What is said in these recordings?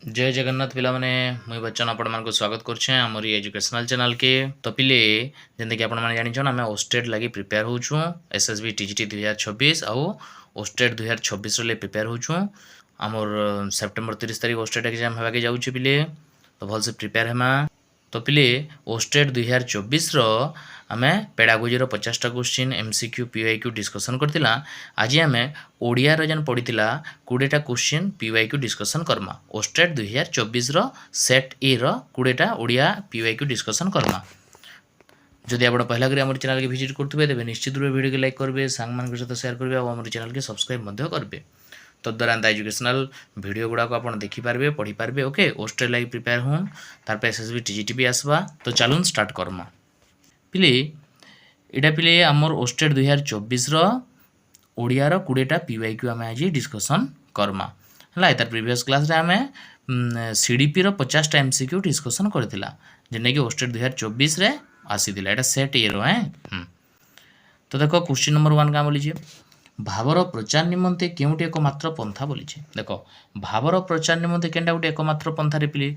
जय जगन्नाथ पिला माने मुई बच्चन आपण मान स्वागत करछे हमर एजुकेशनल चैनल के। तो पिले जेंते कि आपण माने जानि छन हमें ओस्टेट लागि प्रिपेयर होछु एसएसबी टीजीटी 2026 आउ ओस्टेट 2026 रे प्रिपेयर होछु। हमर सेप्टेम्बर 30 तारिख ओस्टेट एग्जाम हेबा के जाउछु पिले, तो भल से प्रिपेयर हेमा। तो पिले ओस्टेट 2024 रो आमे पेडागोजी रो 50 टा क्वेश्चन एमसीक्यू पीवाईक्यू डिस्कशन करतिला। आज आमे ओडिया रो जन पडितिला 20 टा क्वेश्चन पीवाईक्यू डिस्कशन करमा। ओस्टेट 2024 रो सेट ए रो 20 टा ओडिया पीवाईक्यू डिस्कशन करमा। जदि आपण पहला करी हमर चैनल के विजिट करथबे तेबे निश्चित रूप वीडियो के लाइक करबे, सांग मान के साथ शेयर करबे और हमर चैनल के सब्सक्राइब मध्य करबे। तद्वारा एजुकेशनल वीडियो गुड़ा को आप देखी पारे पढ़ी पारे। ओके ओस्टेट लाइक प्रिपेयर हूँ तार एसएसबी टीजीटी भी आसवा। तो चलून स्टार्ट करमा पिले इटा पिले आमर ओस्टेट 2024 रो ओडिया रो 20 टा पीवाईक्यू आम आज डिस्कशन करमा है। तार प्रीवियस क्लास रे आमे सीडीपी रो 50 टा एमसीक्यू डिस्कशन करथिला जेने कि ओस्टेट 2024 रे आसीथिला। एटा सेट ए रो है। तो देखो क्वेश्चन नंबर 1 का बोली भावर प्रचार निमंते केउटी एकमात्र पंथा बोली। देखो भावर प्रचार निमंते केनटा गोटे एकमात्र पंथा रे पिले।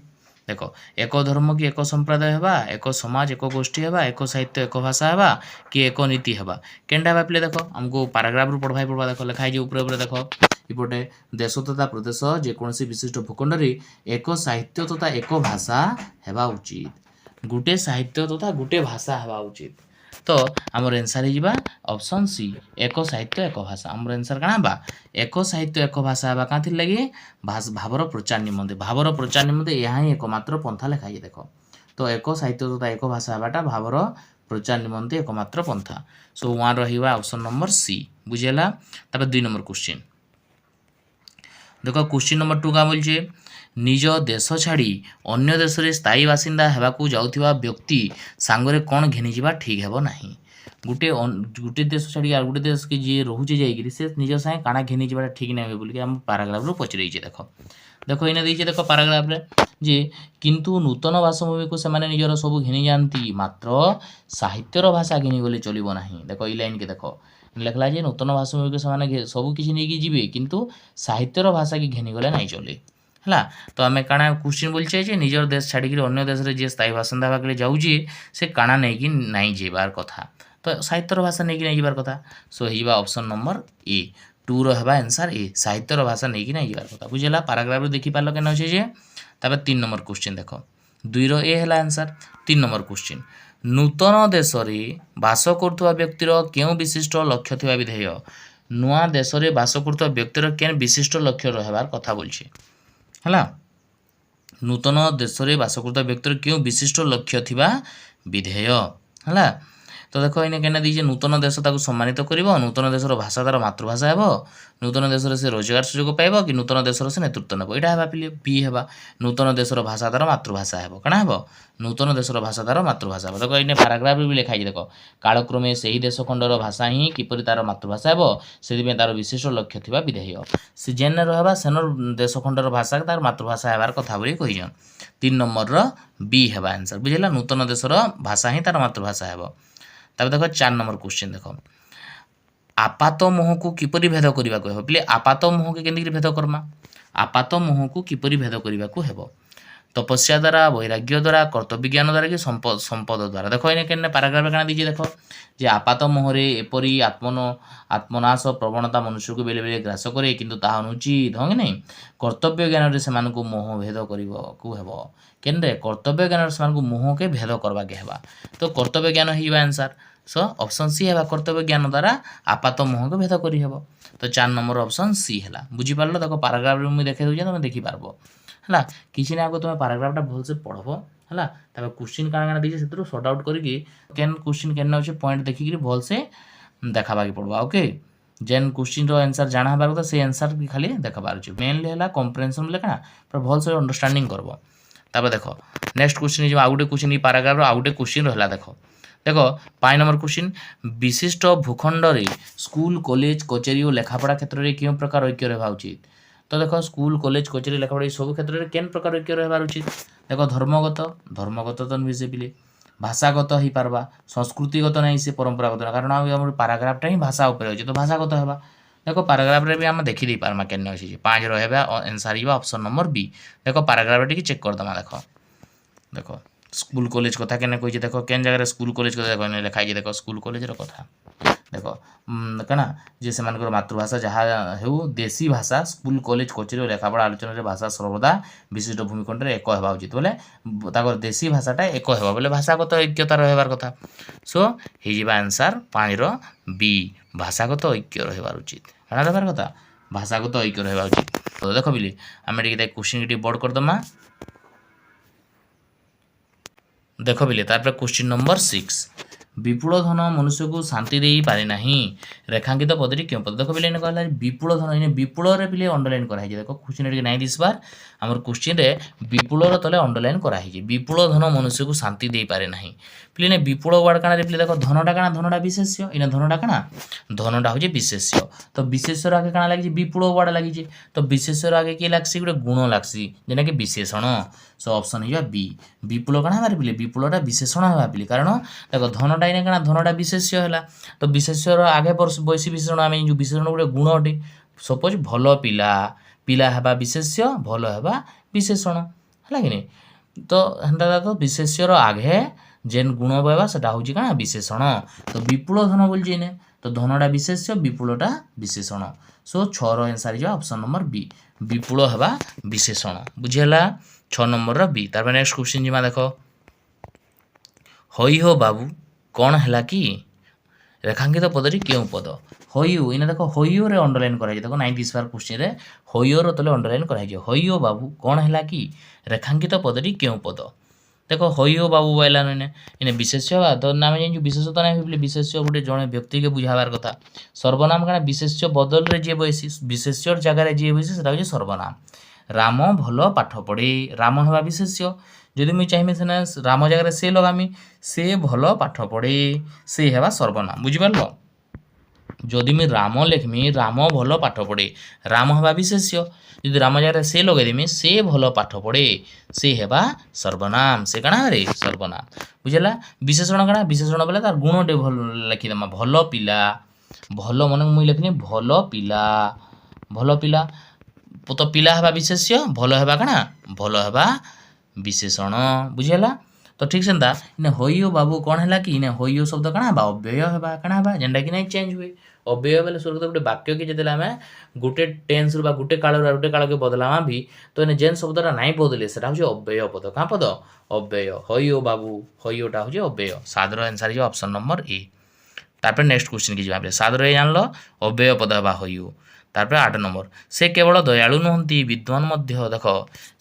देखो एक धर्म कि एक संप्रदाय हेबा, एक समाज एक गोष्ठी हेबा, एक साहित्य एक भाषा हेबा कि एक नीति हेबा केनटा हेबा पिले। देखो हमको पैराग्राफ रु पढ़वा देखो लिखा है ऊपर ऊपर देखो इपटे देश तथा प्रदेश जेकोसी विशिष्ट भूखंड रे एक साहित्य तथा एक भाषा हेबा उचित। गुटे साहित्य तथा गुटे भाषा हेबा उचित। तो आमर आंसर हो ऑप्शन सी एक साहित्य एक भाषा। आमर आंसर काना बा एक साहित्य एक भाषा बा काथि लगी भावर प्रचार निमंते। भावर प्रचार निमंते यहाँ ही एकमात्र पंथा लिखा है देखो। तो एक साहित्य तथा एक भाषा बाटा भावर प्रचार निमंते एकमात्र पंथा। सो वन रहिबा ऑप्शन नंबर सी बुझेला। तब 2 नंबर क्वेश्चन देखो क्वेश्चन नंबर 2 का बोलछे निज देश छाड़ी अन्य देश रे स्थायी बासिंदा हेबाकू जाउथिबा व्यक्ति सांगरे कोन घेनी जिबा ठीक हेबो नाही। गुटे देश छाड़ी आ गुटे देश के जे रहूचे जाईकरी से निज संगे काना घेनी जिबा ठीक नै होय बोली हम पैराग्राफ रो पचरैछे। देखो देखो इने दैछे देखो पैराग्राफ रे जे किंतु नूतन भाषाभूमि को सेमाने निजर सब घेनी जानती मात्र साहित्यर भाषा घेनी गले चलिबो नाही। देखो ई लाइन के देखो लिखला जे नूतन भाषाभूमि को सेमाने सब किछि नै कि जिबे किंतु साहित्यर भाषा की घेनी गले नै चले है। तो आम काଣା क्वेश्चन बोलचे जे निजर देश छाड़ी अन्य देश रे जे स्थायी बासिंदा होगा जाऊे से काଣା नहीं कि नहीं जेबार कथा। तो साहित्यर भाषा नहीं कि नहीं जेबार कथा। सो हिबा ऑप्शन नंबर ए 2 रो हेबा आंसर ए साहित्यर भाषा नहीं कि नहीं जेबार कथा बुझेला। पैराग्राफ देखि पालो केन होचे जे। तबे 3 नंबर क्वेश्चन देखो 2 रो ए हेला आंसर। 3 नंबर क्वेश्चन नूतन देश रे बास करथुवा व्यक्तिर केउ विशिष्ट लक्ष्य थिबा विधेय। नुआ देश रे बास करथुवा व्यक्तिर केन विशिष्ट लक्ष्य रहबार कथा बोलछे है। नूतन देश रे बास करता व्यक्तिर क्यों विशिष्ट लक्ष्य थिबा विधेय है। तो देखो इने केना दीजे नूतन देश ताको सम्मानित करिवो, नूतन देशर भाषा तार मातृभाषा हेबो, नूतन देशर से रोजगार सुयोग पाइबो कि नूतन देशर से नेतृत्व नेबो। एटा हेबा पिले बी हेबा नूतन देशर भाषा तार मातृभाषा हेबो। काना हेबो नूतन देशर भाषा तार मातृभाषा हेबो। देखो इने पैराग्राफ भी लिखा है देखो कालक्रमे सेही देश खंडर भाषा ही किपरि तार मातृभाषा हेबो सेति में तार विशिष्ट लक्ष्य थिबा विधेय। से जेन रहबा सेनर देश खंडर भाषा तार मातृभाषा हेबार कथा बोली कहिजन। 3 नंबर रो बी हेबा आंसर बुझेला। नूतन देशर भाषा ही तार मातृभाषा हेबो। तब देखो 4 नंबर क्वेश्चन देखो आपात मोह को किपरि भेद करिबा को हेबो। पिले आपात मोह के केंदि भेद करमा। आपात मोह को किपरि भेद करिबा को हेबो तपस्या द्वारा वैराग्य द्वारा कर्तव्य ज्ञान द्वारा कि संपद द्वारा। देखो इने केने पैराग्राफ काना दीजिए देखो जे आपात मोहरे एपरि आत्मनाश प्रवणता मनुष्य को बेले बेले ग्रास करे किंतु ताहा अनुचित ढंग नहीं। कर्तव्य ज्ञान रे सेमान को मोह भेद करिबो को हेबो केनरे कर्तव्य ज्ञान रे सेमान को मोह के भेद करबा के हेबा। तो कर्तव्य ज्ञान हिबा आंसर। सो ऑप्शन सी हेबा कर्तव्य ज्ञान द्वारा आपात मोह के भेद करि हेबो। तो 4 नंबर ऑप्शन सी हेला बुझी पारलो। देखो पैराग्राफ रे मु देखे दोजे तुम देखि पारबो है किसी ना तुम पैराग्राफटा भल से पढ़ब है। तब क्वेश्चन काଣା काଣା दीजिए से सर्ट आउट करके केन क्वेश्चन केन अच्छे पॉइंट देखिक भल से देखाबा के पड़वा। ओके जेन क्वेश्चन रो आंसर जाना हबार कथा से आंसर भी खाली देखाबार अछि। मेनली हैला कंप्रेहेंशन लेखा पर भल से अंडरस्टैंडिंग करबो। तब देखो नेक्स्ट क्वेश्चन जो आउटे क्वेश्चन पैराग्राफ रो आउटे क्वेश्चन रहला देखो देखो 5 नंबर क्वेश्चन विशिष्ट भूखंड रे स्कूल कॉलेज कचेरी और लेखापढ़ा क्षेत्र में क्यों प्रकार ऐक्य रहबा उचित। तो देखो स्कूल कॉलेज कचेरी लेखापढ़ा सब क्षेत्र में केन प्रकार ऐक्य रहबार उचित। देखो धर्मगत तो नुहे से पिले भाषागत ही पारबा संस्कृतिगत नहीं से परंपरागत कारण आम पैराग्राफटा ही भाषा उपर अच्छे तो भाषागत हेबा। देख पाराग्राफ रे भी आम देखी पार्मा के अच्छी 5 रहा आंसर ये ऑप्शन नंबर बी। देख पाराग्राफ टी चेक करदमा देख देख स्कूल कॉलेज कथा केने कही देख केन जगह स्कूल कॉलेज कथा देख लिखाई देख स्कूल कॉलेज कथा देख कना जे से मातृभाषा जहाँ हो देशी भाषा स्कूल कॉलेज कचेरी लेखापढ़ा आलोचना भाषा सर्वदा विशिष्ट भूमिखंड एक होगा उचित बोले देशी भाषाटा एक होगा बोले भाषागत ऐक्यता रहार कथा सो हो आंसर 5 बी भाषागत ऐक्य रहार उचित क्या रहार कथा भाषागत ऐक्य रहा उचित। तो देख बिली आम क्वेश्चन टी बोर्ड करदमा देख बिले तापर क्वेश्चन नंबर 6 विपुल धन मनुष्य को शांति दे पारे नहीं रेखांकित पदटी क्यों पद देख बिले कहला विपुल धन इन विपुल बिले अंडरलाइन कराई देख क्वेश्चन टी नहीं दिसबार आमर क्वेश्चन रे विपुल तले अंडरलाइन कराई विपुल धन मनुष्य को शांति दे पारे नहीं पिले विपुल वार्ड काना पिले देख धनटा काना धनटा विशेष्य इन धनटा काना धनटा हूँ विशेष्य तो विशेष्यर आगे काना लगी विपुल वार्ड लगी तो विशेष्यर आगे किए लगसी गोटे गुण लगसी जेना कि विशेषण सो ऑप्शन हो बी विपुल काना हमारे पिले विपुलटा विशेषण है पिले कारण देख धनटा इन काना धनटा विशेष्य है तो विशेष्यर आगे बैसी विशेषण आम जो विशेषण गोटे गुण अटे सपोज भल पिला पिला हेबा विशेष्य भल हेबा विशेषण है कि नहीं तो हेन्ता तो विशेष्यर आगे जेन गुण बहबा सेटा हूँ क्या विशेषण तो विपुल धन बोलचे इने तो धनटा विशेष्य विपुलटा विशेषण सो 6 आंसर जो ऑप्शन नंबर बी विपुल हेबा विशेषण बुझीगला 6 नंबर बी तार नेक्स्ट क्वेश्चन जीमा देख हई हो बाबू कौन है कि रेखांकित पदटी क्यों पद हईओ इन देख हईओ रे अंडरलाइन कराई देख 90 क्वेश्चन रे हईओ रो तले अंडरलाइन कराई हईओ बाबू कौन है कि रेखांकित पदटी क्यों पद देख हईओ बाबू बोला इन विशेष्य तो नाम जो विशेषता नहीं विशेष्य गोटे जड़े व्यक्ति के बुझावार कथा सर्वनाम क्या विशेष्य बदल रे जी बसी विशेष्य जगार जी बसी से सर्वनाम राम भल पाठ पढ़े राम हवा विशेष्य जदि मुझे चाहिए सेना राम जगह से लगामी से भल पाठ पढ़े से हेबा सर्वनाम बुझिपार जदि मुझे राम लिखमी राम भल पाठ पढ़े राम हवा विशेष्य जदि राम जगह से लगेदेमी से भल पाठ पढ़े से हेबा सर्वनाम से कणा रे सर्वनाम बुझला विशेषण कणा विशेषण बोले तार गुण टे भल लिखिदेमा भल पिला भल मन मुझे लिखनी भल पिला तो पिला हेबा विशेष्य भल हेबा कणा भल हेबा विशेषण बुझीगला तो ठीक से इन हईओ बाबू कौन है कि इन हईओ शब्द कणा अव्यय हेबा कणा हेबा जेनटा कि नहीं चेंज हुए अव्यय बोले स्वर्ग गोटे वाक्य कि जब आम गोटे टेन्स रू गोटे काल गोटे काल के बदलामा भी तो इन जेन शब्दटा नहीं बदले से अव्यय पद क्या पद अव्यय हईओ बाबू हईओटा हूँ अव्यय 7 आंसर हो ऑप्शन नंबर ए तापर नेक्स्ट क्वेश्चन की जाए 7 जान लो अव्यय पद हेबा हईओ तापर 8 नंबर से केवल दयालु नुहति विद्वान मध्य देख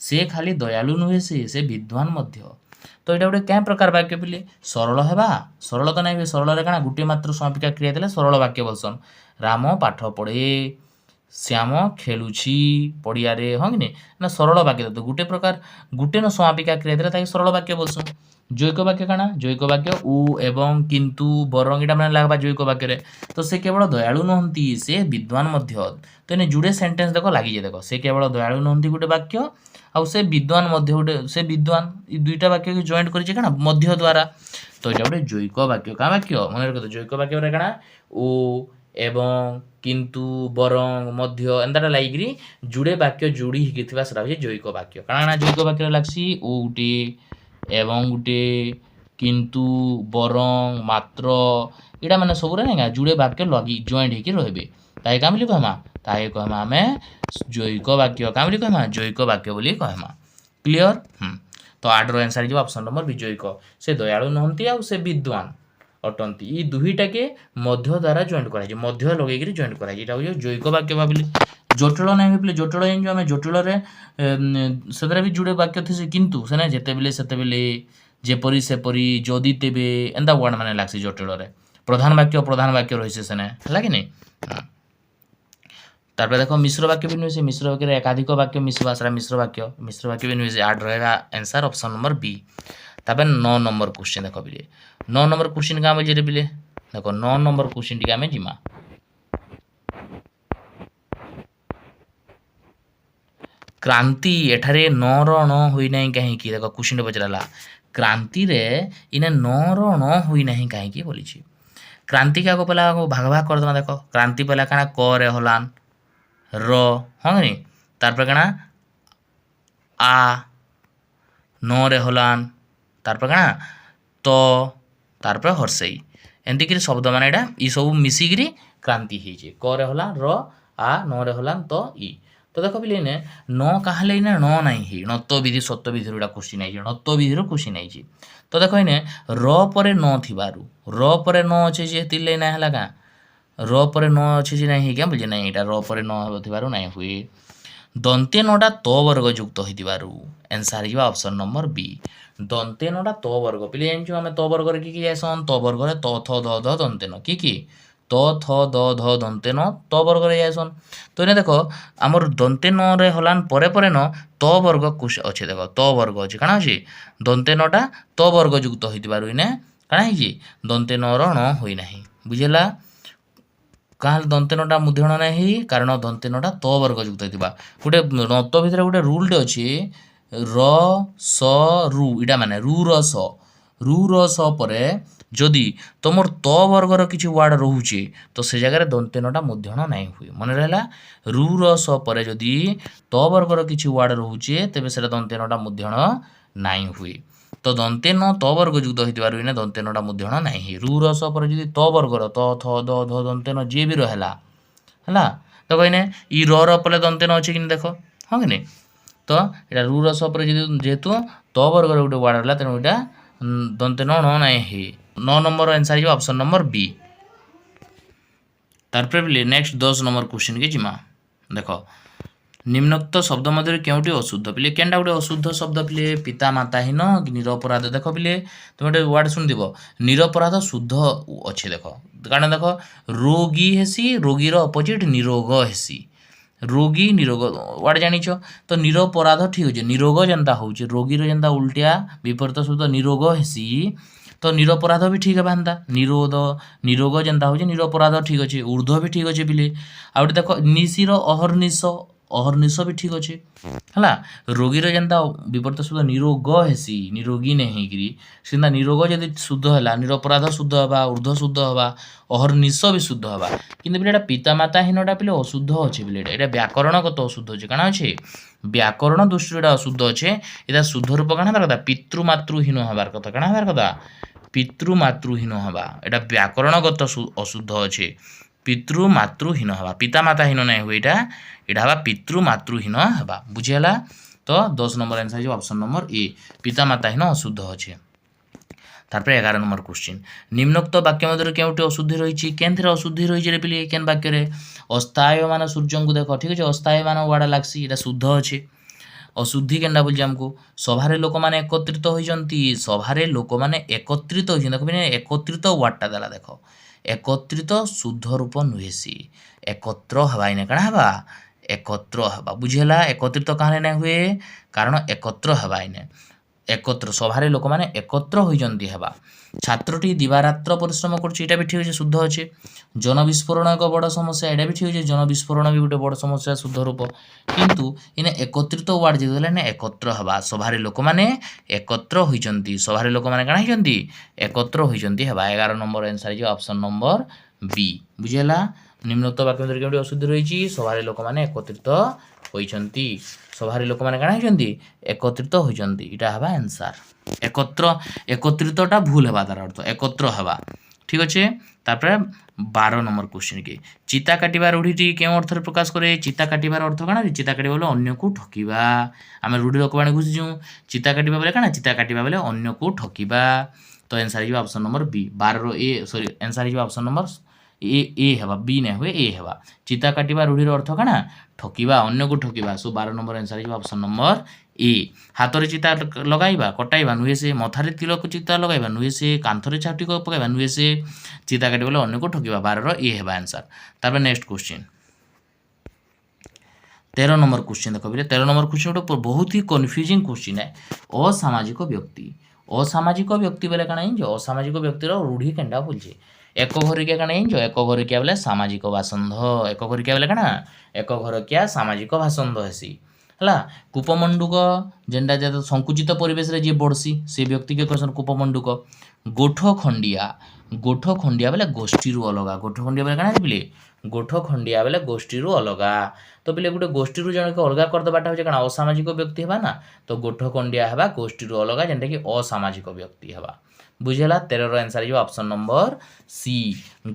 से खाली दयालु नुहे से विद्वान मध्य तो यहाँ गोटे क्या प्रकार वाक्य पिले सरल है सरल तो नहीं सरल क्या गोटे मात्र समापिका क्रिया थे सरल वाक्य बोलसन राम पाठ पढ़े श्याम खेलुची पड़िया हाँ कि नहीं ना सरल वाक्य तो गोटे प्रकार गोटे न समापिका क्रिया थे सरल वाक्य बोलसन जैक वाक्य काना जैक वाक्य उ एवं किंतु बरंग इटा मैंने लगवा जैक वाक्य तो से केवल दयालु नुहति से विद्वान मध्य तो इन जुड़े सेंटेंस देख लगी देख से केवल दयालु नुहति गोटे वाक्य आउ से विद्वान मध्य गोटे से विद्वान दुईटा वाक्य को जॉइंट करिছে काना मध्य द्वारा तो ये गोटे जैक वाक्य क्या वाक्य मन रखो जैक वाक्य काना उ एवं किंतु बरंग मध्य एंताटा लागिरी जुड़े वाक्य जोड़ी हिकिथिबा सेटा होय जैक वाक्य काना जैक वाक्य लागसी उ गुटे एवं गुटे किंतु बरंग मात्र इटा माने सबुरा नहीं जुड़े वाक्य लगी जॉइंट होकर रहे ताई क्या बोली कहमा ताई कहमा आम जैक वाक्य क्या बोली कहमा जैक वाक्य बोली कहमा क्लियर तो 8 आंसर जो ऑप्शन नंबर बी जैक से दयालु नहंती आ से विद्वान अटंती ये दुईटा के मध्य द्वारा जॉइंट कराई मध्य लगे जॉइंट कराई जैक वाक्य भाविले जटिल नहीं भाई जटिल जो आम जटिल से भी जुड़े वाक्य थे किंतु से ना जिते से जेपरी सेपरी जदि तेबे एंता वर्ड मैंने लगसी जटिल प्रधान वाक्य रही से है कि नहीं तार देखो मिश्र वाक्य भी नुहे मिश्र वाक्य एकाधिक वाक्य मिश्र मिश्र वाक्य भी नुहे 8 रहा आंसर ऑप्शन नंबर बी तापर 9 नंबर क्वेश्चन देख बिले 9 नंबर क्वेश्चन क्या बोलिए बिले देखो 9 नंबर क्वेश्चन टी आम जिमा क्रांति एठारे न रण होई नहीं कहीं देख क्वेश्चन पचराला क्रांति रे इने न रण होई नहीं कहीं बोली क्रांति क्या पहला भाग भाग कर देमा देख क्रांति पहला काना क रे हलान र हाँ कि तार पर काना आ न रे हलान तार पर काना तो तार पर हर्षई एमती कि शब्द मान एटा ई सब मिसिकी क्रांति होइछे क रे हला र आ न रे हलान तो ई तो देख पिले ने न कहले इने न नाही ही नत्व विधि सत्व विधि एटा क्वेश्चन आइछे नत्व विधि रो क्वेश्चन आइछे तो देख इने र परे न थिबारु र परे न अछि जे तिले ना हला का र परे न अछि जे नाही क्या बुझे नाही एटा र परे न हो थिबारु नाही हुए दंते नटा त वर्ग युक्त होइतिबारु आंसर हिबा ऑप्शन नंबर बी दंते नटा त वर्ग पिले जानछु हमें त वर्ग रे की जायसन त वर्ग रे त थ द ध दंते न की त थ द ध दंते न त वर्ग रे जायसन तो इने देखो हमर दंते न रे हलान परे परे न त वर्ग कुछ अछि देखो त वर्ग अछि काना अछि दंते नटा त वर्ग युक्त होइतिबारु इने काना हिजी दंते न र न होई नाही बुझेला काल दंते नटा मुध्यण नाही कारण दंते नटा त वर्ग युक्त होइतिबा गुटे नत भितर गुटे रूल टे अछि र स रु इटा माने रु र स परे जदि तुमर त वर्गर किछि वर्ड रहुचे तो से जगह दंते नटा मुध्यण नाही हुए मन रहला रु र स परे जदि त वर्गर किछि वर्ड रहुचे तबे सेटा दंते नटा मुध्यण नाही हुए तो दंते न त वर्ग युक्त होइतिबारु इने दंते नटा मुध्यण नाही रु र स परे जदि त वर्गर त थ द ध दंते न जे भी रहला हला तो कहिने ई र पले दंते न अछि कि देखो हां कि नहीं तो एटा रु र स परे जदि जेतु त वर्गर गुटे वर्ड रहला तेनु एटा दंते न न नाही हे 9 नंबर आंसर हिबा ऑप्शन नंबर बी तारपर भी नेक्स्ट 10 नंबर क्वेश्चन के जिमा देखो निम्नोक्त शब्द मध्य केउटी अशुद्ध पिले केनटा गुटे अशुद्ध शब्द पिले पिता माताहीन निरपराध देखो पिले तुम गोटे वर्ड सुन दिबो निरपराध शुद्ध अच्छे देखो कारण देखो रोगी हेसी रोगी रो अपोजिट निरोग हेसी रोगी निरोग वर्ड जानिछ तो निरपराध ठीक अछि निरोग जनता होउछ रोगी रो जनता उल्टिया विपरीत शब्द निरोग हेसी तो निरपराध भी ठीक है निरोध निरोग जनता होउछ निरपराध ठीक अछि ऊर्ध्व भी ठीक अछि पिले आ देखो निशिर अहर्निश भी ठीक अच्छे है रोगी जनता विपरीत शब्द निरोग हेसी निरोगी नहीं गिरी सीधा निरोग जदि शुद्ध है निरपराध शुद्ध हवा ऊर्ध्व शुद्ध हवा अहर्निश भी शुद्ध हवा किंतु पिलेटा पितामाताहीनटा पिले अशुद्ध अच्छे पिलेटा एटा व्याकरणगत अशुद्ध अच्छे काना अच्छे व्याकरण दृष्टि एटा अशुद्ध अच्छे एटा शुद्ध रूप काना हबार कथा पितृमातृहीन हबार कथा काना हबार कथा पितृमातृहीन हवा एटा व्याकरणगत अशुद्ध अच्छे पितृमातृहीन हवा पितामाताहीन नहीं हुए एटा हवा पितृमातृहीन हवा बुझेला तो 10 नंबर आंसर हो ऑप्शन नंबर ए पितामाताहीन अशुद्ध अच्छे तारपर 11 नंबर क्वेश्चन निम्नोक्त वाक्य मध्य केउटी अशुद्धि रही केनथरे अशुद्धि रही रे पिले केन वाक्य रे अस्थायमान सूर्य को देख ठीक है अस्थायमान वाड़ा लागसी एटा शुद्ध अच्छे अशुद्धि केनटा बोलছি हमको सभारे लोक माने एकत्रित होइजंती सभारे लोक माने एकत्रित होइजंती देखो बिने एकत्रित वार्डटा देला देखो एकत्रित शुद्ध रूप नुहेसी एकत्र हवा इने काना हवा एकत्र हवा बुझेला एकत्रित काहे नै हुए कारण एकत्र हवा इने एकत्र सभारे लोक माने एकत्र होइजंती हवा छात्रटी दिवारात्र परिश्रम करछि एटा भी ठीक अछि शुद्ध अछि जन विस्फोरण एक बड़ समस्या एटा भी ठीक अछि जन विस्फोरण भी गोटे बड़ समस्या शुद्ध रूप किंतु इने एकत्रित वार्ड जे देले ने एकत्र हवा सभारे लोक माने एकत्र होइजंती सभारे लोक माने काना होइजंती एकत्र होइजंती हवा 11 नंबर आंसर जे ऑप्शन नंबर बी बुझेला निम्नोक्त वाक्य मध्य केउटी अशुद्धि रहिछि सभारे लोक माने एकत्रित होइजंती सभारे लोक माने काना होइजंती एकत्रित होइजंती इटा हवा आंसर एकत्र एकत्रितटा भूल हवा तार अर्थ एकत्र हवा ठीक अच्छे तापर 12 नंबर क्वेश्चन के चिता काटिबा रूढ़ीटी केउ अर्थ रे प्रकाश करे चिता काटिबार अर्थ काना चिता काटिबा बोले अन्य को ठकिबा आमे रूढ़ी लोकवाणी घुसिजु चिता काटिबा बोले काना चिता काटिबा बोले अन्य को ठकिबा तो आंसर हिबा ऑप्शन नंबर बी 12 रो ए सॉरी आंसर हिबा ऑप्शन नंबर ए हवा बी नै हुए ए हवा चिता काटिबा रूढ़ीर अर्थ काना ठकिबा अन्य को ठकिबा सो 12 नंबर आंसर हिबा ऑप्शन नंबर ए हाथ रे चिता लगाइबा कटाइबा नुहे से मथारे तिलक चिता लगाइबा नुहे से कांथरे छाटी को पकाइबा नुहे से चिता काटिबा बोले अन्य को ठकिबा 12 रो ए हेबा आंसर तापर नेक्स्ट क्वेश्चन 13 नंबर क्वेश्चन देखो बिले 13 नंबर क्वेश्चन तो बहुत ही कंफ्यूजिंग क्वेश्चन है असामाजिक व्यक्ति बोले काना जो असामाजिक व्यक्तिर रूढ़ी केनटा बोलछे एक घरिकिया काना जो एक घरिकिया बोले सामाजिक बासंध एक घरिकिया बोले काना एक घरकिया सामाजिक बासंध हेसी हला कूपमंडूक जेनटा जे संकुचित परिवेश रे जे बड़सी से व्यक्ति के कहसन कूपमंडूक गोठ खंडिया गोठ खंडिया बेले गोष्ठी अलगा गोठ खंडिया बेले काଣା पिले गोठ खंडिया बेले गोष्ठी अलगा तो पिले गोटे गोष्ठी जन के अलगा करदेवाटा हूँ काଣା असामाजिक व्यक्ति हेबा ना तो गोठ खंडिया हेबा गोष्ठी अलगा जेनटा कि असामाजिक व्यक्ति हेबा बुझेला 13 आंसर जो ऑप्शन नंबर सी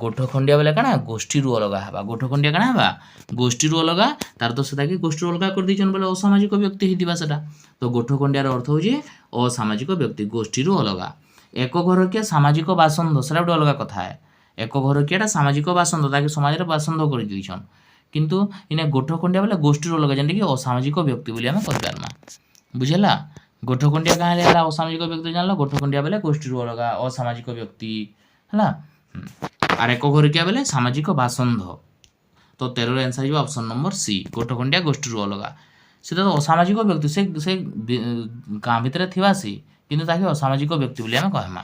गोठ खंडिया बेले काଣା गोष्ठी अलगा हेबा गोठ खंडिया काଣା हेबा गोष्ठी अलगा तार तो सेटा कि गोष्ठी अलगा कर दिचन बोले असामाजिक व्यक्ति हिदिबा सेटा तो गोठ खंडियार अर्थ होजे असामाजिक व्यक्ति गोष्ठी अलगा एक घरकिया सामाजिक बासंद सेटा गोटे अलग कथा है एक घरकियाटा सामाजिक बासंद ताके समाज रे बासंद कर दिछन किंतु इने गोठ खंडिया बेले गोष्ठी अलग जेंटा कि असामाजिक व्यक्ति बोली आमे कहि पारमा बुझेला गोठ खंडिया कहाँ हेला असामाजिक व्यक्ति जानलो गोठ खंडिया बेले गोष्ठी अलग असामाजिक व्यक्ति हला आर एक घरकिया बेले सामाजिक बासंद तो 13 आंसर जो ऑप्शन नंबर सी गोठ खंडिया गोष्ठी अलग से तो असामाजिक व्यक्ति से गाँ भितर थिबा सी किंतु ताके असामाजिक व्यक्ति बोली आमे कहमा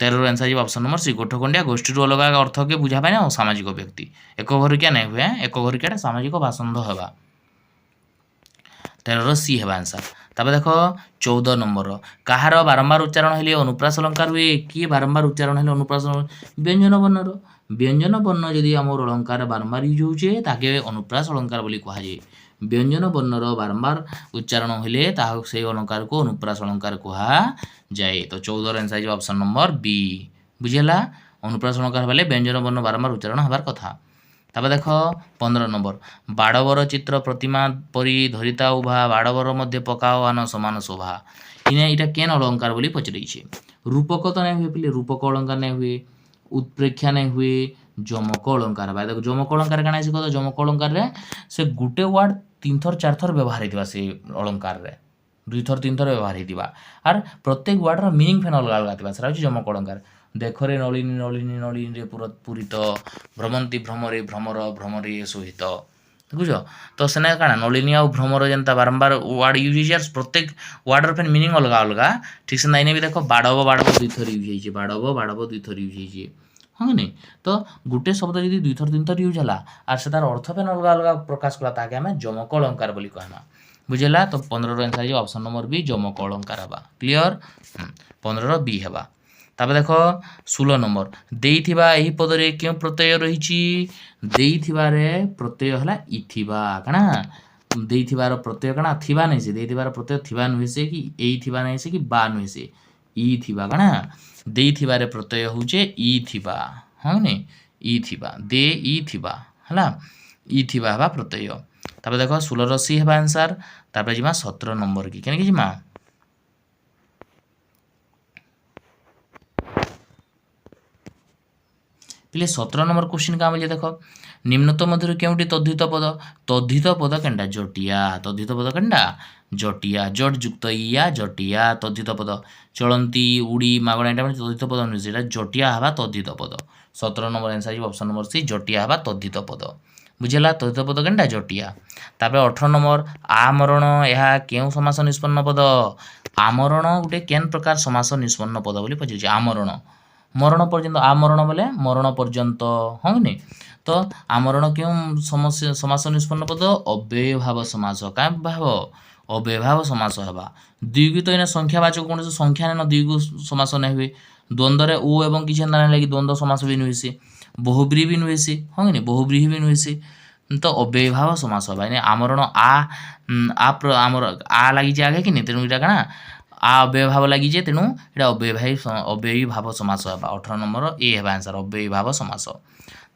13 आंसर जो ऑप्शन नंबर सी गोठ खंडिया गोष्ठी अलग अर्थ के बुझा पाए ना असामाजिक व्यक्ति एक घरकिया नहीं हुए एक घरकियाटा सामाजिक बासंद हेबा 13 सी हेबा आंसर तब देख 14 नंबर कहार बारंबार उच्चारण हेले अनुप्रास अलंकार हुए किए बारंबार उच्चारण हेले अनुप्रास व्यंजन वर्णर व्यंजन वर्ण जदि आम अलंकार बारंबार यूज होचे ताके अनुप्रास अलंकार बोली कहा जाए व्यंजन वर्णर बारंबार उच्चारण हेले से अलंकार को अनुप्रास अलंकार कहा जाए तो 14 आंसर जो ऑप्शन नंबर बी बुझेला अनुप्रास अलंकार हेले व्यंजन वर्ण बारंबार उच्चारण हबार कथा तब देख 15 नंबर बाड़वर चित्र प्रतिमा परी धरिता उभा बाड़वर मध्य पकाओ आन समान शोभा इने इटा केन अलंकार बोली पचरइछे रूपक तो नहीं हुए पिले रूपक अलंकार नहीं हुए उत्प्रेक्षा नहीं हुए जमक अलंकार बा देखो जमक अलंकार काना से कह जमक अलंकार रे से गुटे वर्ड 3 थर 4 थर व्यवहार हेतिबा से अलंकार रे 2 थर 3 थर व्यवहार हेतिबा आर प्रत्येक वर्ड रो मीनिंग फेन अलग अलग थिबा सेरा जमक अलंकार देखरे नलिनी नलिनी नलिनी रे पूरित भ्रमंती भ्रमरे भ्रमर भ्रमरे सोहित बुझ तो सेना काଣା नलिनी आ भ्रमर जेनता बारंबार वर्ड यूज हियार प्रत्येक वर्ड रो फेन मीनिंग अलग अलग ठीक से नाइने भी देखो बाड़ब बाड़ब 2 थर यूज हिचे बाड़ब बाड़ब 2 थर यूज हिचे हाँ नहीं तो गोटे शब्द जदि 2 थर 3 थर यूज होला आर से तार अर्थ फेन अलग अलग प्रकाश कला ताके हमें जमक अलंकार बोली कहना बुझेला तो 15 रो आंसर जे ऑप्शन नंबर बी जमक अलंकार हबा क्लियर 15 रो बी हबा तब देख 16 नंबर देइथिबा एही पदरे क्यों प्रत्यय रहिछि देइथिबारे प्रत्यय हला इथिबा काना देइथिबार प्रत्यय काना थिबा नै से देइथिबार प्रत्यय थिबा नुहे से कि एई थिबा नै से कि बा नुहे से ई थिबा काना देइथिबारे प्रत्यय होचे ई थिबा हां नै ई थिबा दे ई थिबा हला ई थिबा हबा प्रत्यय तब देख 16 रो सी हबा आंसर तब जिमा 17 नंबर की केने कि जिमा पिले 17 नंबर क्वेश्चन का बोलिए देखो निम्नतम मध्य केउटी तद्धित पद केंडा जटिया तद्धित पद केंडा जटिया जट युक्त इया जटिया तद्धित पद चलंती उड़ी मागणा एटा माने तद्धित पद नुहे सेटा जटिया हवा तद्धित पद 17 number answer option number C जटिया हवा तद्धित पद बुझेला तद्धित पद केंडा जटिया तापर 18 नंबर आमरण यह केउ समास निष्पन्न पद आमरण गोटे केन प्रकार समास निष्पन्न पद बोली पछिजे आमरण मरण पर्यंत आमरण बोले मरण पर्यंत हाँ नहीं तो आमरण क्यों समस्या समास निष्पन्न पद अव्यय भाव समास क्या भाव अव्यय भाव समास हवा द्विगु तो इन संख्यावाचक कौन संख्या न द्विगु समास नहीं हुए द्वंद्व रे ओ एवं किसी ना लगे द्वंद्व समास भी नुहे से बहुब्रीहि भी नुहे से हाँ नहीं बहुब्रीहि भी नुहे से तो अव्यय भाव समास हवा आमरण आमर आ लगी आगे कि नहीं तेणु इटा काଣା आ अव्यय भाव लगी जे तेणु एटा अव्ययी भाव समास हेबा 18 नंबर ए हेबा आंसर अव्ययी भाव समास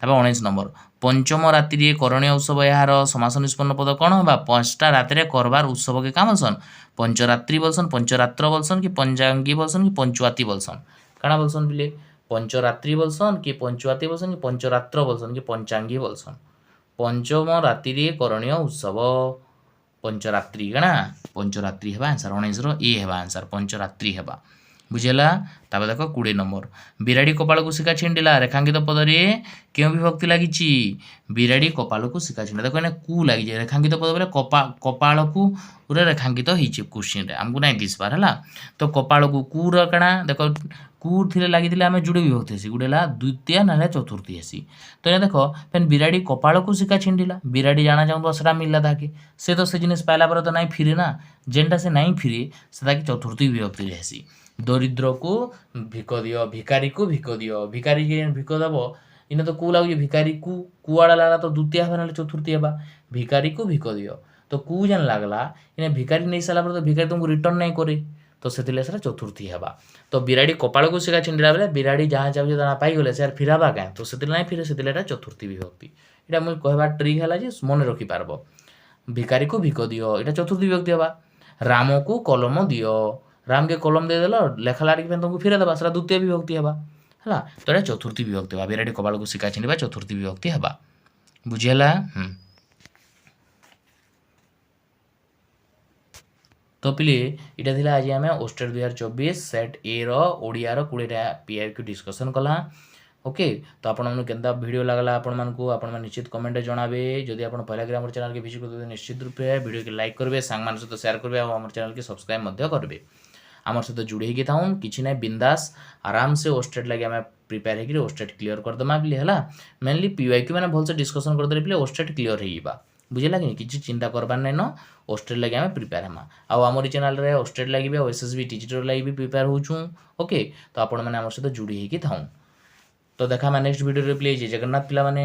तब 19 नंबर पंचम राति करणीय उत्सव यार समास निष्पन्न पद कौन होगा 5टा राति करबार उत्सव के काम बोलसन पंचरात्रि बोलसन पंचरात्र बोलसन कि पंचांगी बोलसन कि पंचुआती बोलसन काଣା बोलसन बिले पंचरात्रि बोलसन कि पंचुआती बोलसन कि पंचरात्र बोलसन कि पंचांगी बोलसन पंचम राति करणीय उत्सव पंचरात्रि काଣା पंचरात्रि हेबा आंसर 19 रो ए हेबा आंसर पंचरात्रि हेबा बुझेला तब देखो 20 नंबर बिराड़ी कपाल को शिका छिंडिला रेखांकित पद रे क्यों विभक्ति लागिछि बिराड़ी कपाल को शिका छिंडा देखो ने कु लागि जे रेखांकित पद बोले कपाल को पूरा रेखांकित हिछि क्वेश्चन रे हमको नै दिस पार हला तो कपाल को कु र काଣା देखो कु थिले लागि दिले हमें जुड़े विभक्ति हेसी गुडेला द्वितीय ना चतुर्थी हेसी तो ये देखो फेन बिराड़ी कपाल को शिका छिंडिला बिराड़ी जाना जाऊँ तो सेटा मिलला ताके से तो से जिनिस पाइला पर तो नहीं फिरे ना जेनटा से नहीं फिरे सेटा कि चतुर्थी विभक्ति हेसी दरिद्र को भिक दियो, भिकारी को भिक दियो। भिकारी के भिक दब इने तो कु लागुଛି भिकारी कु आड़ा लागला तो द्वितीय हेबा ना चतुर्थी हेबा। भिकारी को भिक दियो तो कु जेन लागला इने भिकारी नहीं साला पर तो भिकारी तुमको रिटर्न नहीं करे तो सेतिले सेटा चतुर्थी हेबा। तो बिराड़ी कपाल को सिका छिंडला बेले बिराड़ी जहाँ चाहूजे ता पाई गले से फिराबा कां तो सेतिले नहीं फिरे सेतिले एटा चतुर्थी विभक्ति। एटा मुई कहबा ट्रिक हैला जे मन रखि पारबो। भिकारी को भिक दियो एटा चतुर्थी विभक्ति हेबा। राम को कलम दियो, राम के कलम दे देलो लेखा लाड़ी तुमको फिरे देबा सेटा द्वितीय विभक्ति हेबा हला। तो एटा चतुर्थी विभक्ति हेबा। बिराड़ी कपाल को सिका छिंडबा चतुर्थी विभक्ति हेबा। बुझिहला। तो पिले इटा थिला आज आमे ओस्टेट 2024 सेट ए रो ओडिया रो 20टा पीआईक्यू डिस्कशन कला। ओके तो आपण मन केनता वीडियो लागला आपण मन को आपण मन निश्चित कमेंट रे जणाबे। जदि आपण पहला के हमर चैनल के विजिट करते निश्चित रूपे वीडियो के लाइक करबे, सांग मान सहित शेयर करबे और हमर चैनल के सब्सक्राइब मध्य करबे। हमर सहित जुड़े ही के थाउन किछि नै बिंदास आराम से ओस्टेट लागि आमे प्रिपेयर हेकि ओस्टेट क्लियर कर दमा पिले हला। मेनली पीआईक्यू माने भल से डिस्कशन कर देले पिले ओस्टेट क्लियर हेइबा। बुझिला कि किछि चिंता करबार नै न ओस्टेट लागि आमे प्रिपेयर हेमा। आ हमर चैनल रे ओस्टेट लागि बे एसएसबी टीजीटी लागि भी प्रिपेयर होउछु। ओके तो आपण माने हमर सहित जुड़ी ही के थाउन। तो देखा मैं नेक्स्ट वीडियो रे प्लीज जगन्नाथ पिला माने।